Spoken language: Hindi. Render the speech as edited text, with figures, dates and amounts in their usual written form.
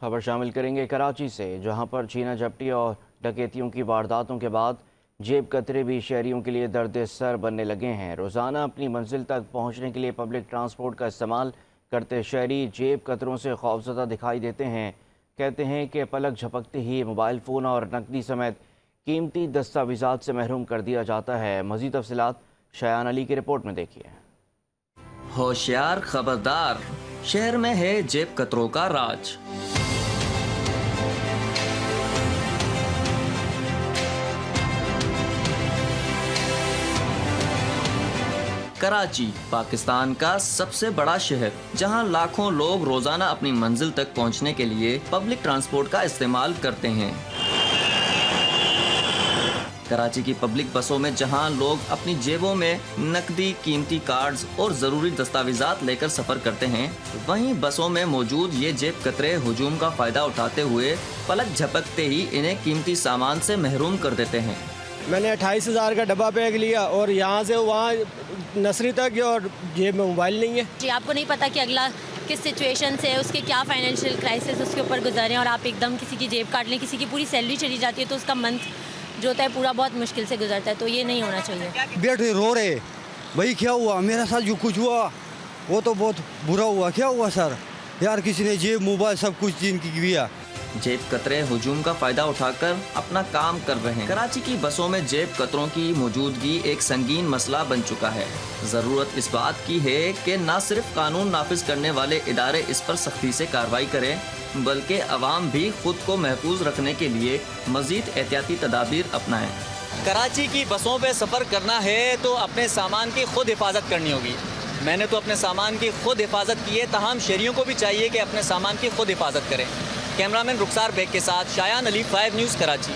खबर शामिल करेंगे कराची से, जहां पर छीना झपटी और डकैतियों की वारदातों के बाद जेब कतरे भी शहरियों के लिए दर्द सर बनने लगे हैं। रोज़ाना अपनी मंजिल तक पहुंचने के लिए पब्लिक ट्रांसपोर्ट का इस्तेमाल करते शहरी जेब कतरों से खौफजदा दिखाई देते हैं। कहते हैं कि पलक झपकते ही मोबाइल फ़ोन और नकदी समेत कीमती दस्तावेज़ात से महरूम कर दिया जाता है। मज़ीद तफसीलात शायान अली की रिपोर्ट में देखिए। होशियार खबरदार, शहर में है जेब कतरों का राज। कराची पाकिस्तान का सबसे बड़ा शहर, जहां लाखों लोग रोजाना अपनी मंजिल तक पहुंचने के लिए पब्लिक ट्रांसपोर्ट का इस्तेमाल करते हैं। कराची की पब्लिक बसों में जहां लोग अपनी जेबों में नकदी, कीमती कार्ड्स और ज़रूरी दस्तावेजात लेकर सफ़र करते हैं, वहीं बसों में मौजूद ये जेब कतरे हुजूम का फ़ायदा उठाते हुए पलक झपकते ही इन्हें कीमती सामान से महरूम कर देते हैं। मैंने 28,000 का डब्बा बैग लिया और यहाँ से वहाँ नर्सरी तक गया और जेब में मोबाइल नहीं है। जी, आपको नहीं पता कि अगला किस सिचुएशन से, उसके क्या फाइनेंशियल क्राइसिस उसके ऊपर गुजरे और आप एकदम किसी की जेब काट लें, किसी की पूरी सैलरी चली जाती है तो उसका मंथ जो होता है पूरा बहुत मुश्किल से गुजरता है। तो ये नहीं होना चाहिए। बेटे रो रहे, भाई क्या हुआ, मेरे साथ जो कुछ हुआ वो तो बहुत बुरा हुआ। क्या हुआ सर? यार किसी ने जेब, मोबाइल सब कुछ छीन के लिया। जेब कतरे हुजूम का फायदा उठाकर अपना काम कर रहे हैं। कराची की बसों में जेब कतरों की मौजूदगी एक संगीन मसला बन चुका है। जरूरत इस बात की है कि न सिर्फ कानून नाफिज करने वाले इदारे इस पर सख्ती से कार्रवाई करें, बल्कि अवाम भी खुद को महफूज रखने के लिए मजीद एहतियाती तदाबीर अपनाएं। कराची की बसों पे सफ़र करना है तो अपने सामान की खुद हिफाजत करनी होगी। मैंने तो अपने सामान की खुद हिफाजत की है, तमाम शहरियों को भी चाहिए कि अपने सामान की खुद हिफाजत करें। कैमरामैन रुखसार बेग के साथ शायान अली, 5 न्यूज़, कराची।